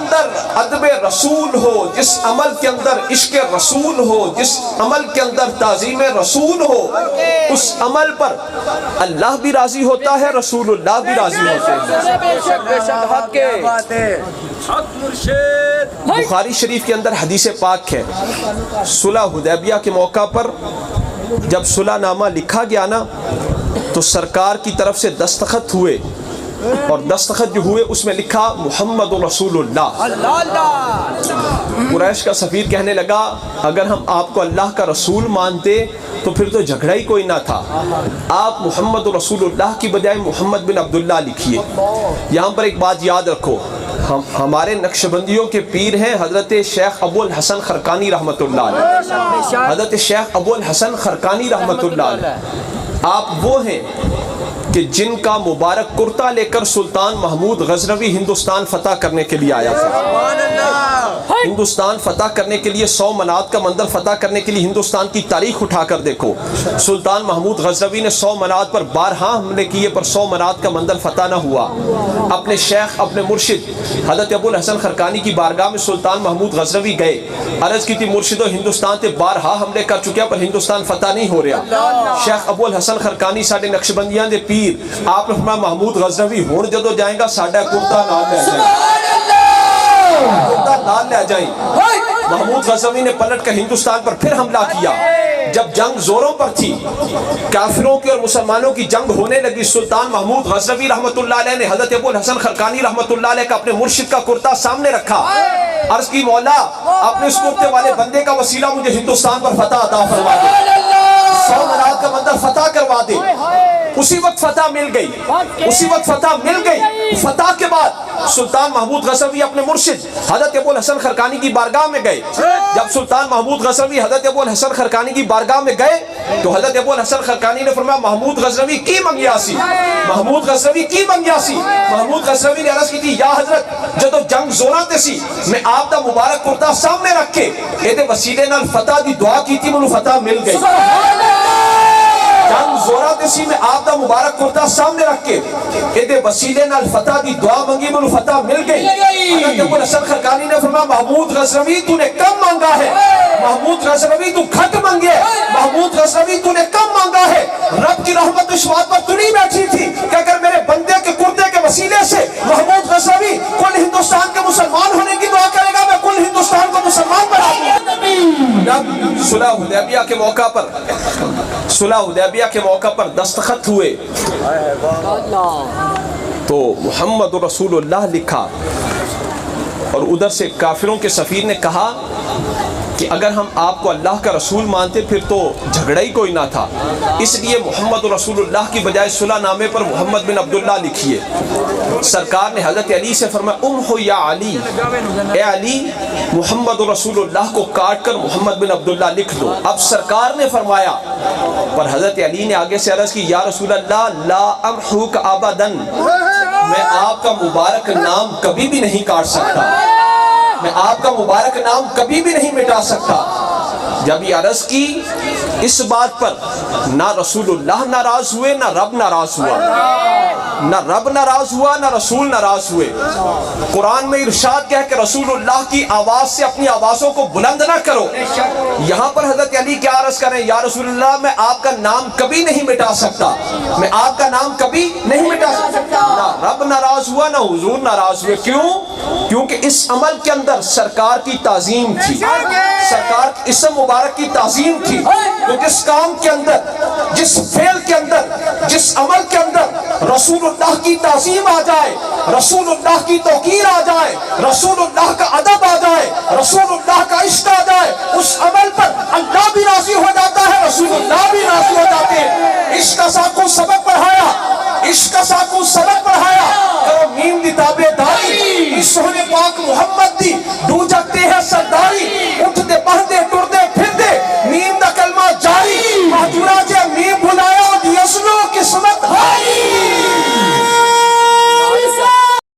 اندر ادب رسول ہو، جس عمل کے اندر عشق رسول ہو، جس عمل کے اندر تعظیم رسول ہو، اس عمل پر اللہ بھی راضی ہوتا ہے، رسول اللہ بھی راضی ہوتے ہیں۔ بخاری شریف کے اندر حدیث پاک ہے، صلح حدیبیہ کے موقع پر جب صلح نامہ لکھا گیا نا تو سرکار کی طرف سے دستخط ہوئے، اور دستخط جو ہوئے اس میں لکھا محمد رسول اللہ۔ قریش کا سفیر کہنے لگا اگر ہم آپ کو اللہ کا رسول مانتے تو پھر تو جھگڑا ہی کوئی نہ تھا، آپ محمد رسول اللہ کی بجائے محمد بن عبداللہ لکھیے۔ یہاں پر ایک بات یاد رکھو، ہمارے نقشبندیوں کے پیر ہیں حضرت شیخ ابو الحسن خرقانی رحمۃ اللہ علیہ، حضرت شیخ ابو الحسن خرقانی رحمۃ اللہ علیہ۔ آپ وہ ہیں کہ جن کا مبارک کرتا لے کر سلطان محمود غزنوی ہندوستان فتح کرنے کے لیے آیا تھا۔ ہندوستان فتح کرنے کے لیے 100 منات کا مندر فتح کرنے کے لیے ہندوستان کی تاریخ اٹھا کر دیکھو، سلطان محمود غزنوی نے 100 منات پر بارہا حملے کیے پر 100 منات کا مندر فتح نہ ہوا۔ اپنے شیخ اپنے مرشد حضرت ابو الحسن خرقانی کی بارگاہ میں سلطان محمود غزنوی گئے، عرض کی تھی مرشدو ہندوستان تے بارہا حملے کر چکے پر ہندوستان فتح نہیں ہو رہا۔ شیخ ابو الحسن خرقانی ساڈے نقشبندیاں دے پیر، آپ نے فرمایا محمود غزنوی ہون جدو جائیں گا ساڈا کرتا نال لے جائیں، کرتا نال لے جائیں۔ محمود غزنوی نے پلٹ کر ہندوستان پر پھر حملہ کیا۔ جب جنگ زوروں پر تھی، کافروں کی اور مسلمانوں کی جنگ ہونے لگی، سلطان محمود غزنوی رحمت اللہ علیہ نے حضرت ابو الحسن خرقانی رحمت اللہ علیہ کا اپنے مرشد کا کرتا سامنے رکھا، عرض کی مولا اپنے اس کرتے والے بندے کا وسیلہ مجھے ہندوستان پر فتح عطا فرما دے، 100 منات کا مندر فتح کروا دے۔ اسی وقت فتح مل گئی، اسی وقت فتح مل گئی۔ فتح کے بعد سلطان محمود غزنوی اپنے مرشد حضرت ابو الحسن خرقانی کی بارگاہ میں گئے۔ جب سلطان محمود غزنوی حضرت ابو الحسن خرقانی کی بارگاہ میں گئے تو حضرت ابو الحسن خرقانی نے فرمایا محمود غزنوی کی منگیاسی، محمود غزنوی کی منگیاسی۔ محمود غزنوی نے عرض کی تھی یا حضرت جدو جنگ زوراں تے سی میں آپ دا مبارک کرتا سامنے رکھ کے ایدے وسیلے نال فتح دی دعا کی تھی، منو فتح مل گئی۔ جنگ زورا تے سی میں آپ دا مبارک کرتا سامنے رکھ کے ایدے وسیلے نال فتح دی دعا منگی، منو فتح مل گئی۔ حضرت ابو الحسن خرقانی نے فرمایا محمود غزنوی تو نے کم مانگا ہے، محمود غزنوی تو گھٹ مانگے، محمود غزنوی تو نے کم مانگا ہے۔ رب کی رحمت اس بات پر تو نہیں بیٹھی تھی کہ اگر میرے بندے کے کرتے کے وسیلے سے محمود غزنوی کل ہندوستان کے مسلمان ہونے کی دعا کرے گا، میں کل ہندوستان کو مسلمان بنا دوں۔ جب صلح حدیبیہ کے موقع پر صلح حدیبیہ کے موقع پر دستخط ہوئے تو محمد رسول اللہ لکھا، اور ادھر سے کافروں کے سفیر نے کہا کہ اگر ہم آپ کو اللہ کا رسول مانتے پھر تو جھگڑا ہی کوئی نہ تھا، اس لیے محمد رسول اللہ کی بجائے صلح نامے پر محمد بن عبداللہ لکھیے۔ سرکار نے حضرت علی سے فرمایا امحو یا علی، اے علی محمد رسول اللہ کو کاٹ کر محمد بن عبداللہ لکھ دو۔ اب سرکار نے فرمایا، پر حضرت علی نے آگے سے عرض کی یا رسول اللہ لا امحوک ابداً، میں آپ کا مبارک نام کبھی بھی نہیں کاٹ سکتا، میں آپ کا مبارک نام کبھی بھی نہیں مٹا سکتا۔ جب یہ عرض کی اس بات پر نہ رسول اللہ ناراض ہوئے نہ رب ناراض ہوا، نہ رب ناراض ہوا نہ رسول ناراض ہوئے۔ قرآن میں ارشاد کیا ہے کہ رسول اللہ کی آواز سے اپنی آوازوں کو بلند نہ کرو۔ یہاں پر حضرت علی کیا عرض کریں یا رسول اللہ میں آپ کا نام کبھی نہیں مٹا سکتا، میں آپ کا نام کبھی نہیں مٹا سکتا۔ نہ رب ناراض ہوا نہ حضور ناراض ہوئے۔ کیوں؟ کیونکہ اس عمل کے اندر سرکار کی تعظیم تھی، سرکار کی اسم مبارک کی تعظیم تھی۔ تو جس کام کے اندر، جس فعل کے اندر، جس عمل کے اندر رسول اللہ کی تعظیم آ جائے، رسول اللہ کی توقیر آ جائے، رسول اللہ کا ادب آ جائے، رسول اللہ کا عشق آ جائے، اس عمل پر اللہ بھی راضی ہو جاتا ہے، رسول اللہ بھی راضی ہو جاتے ہیں۔ عشق کا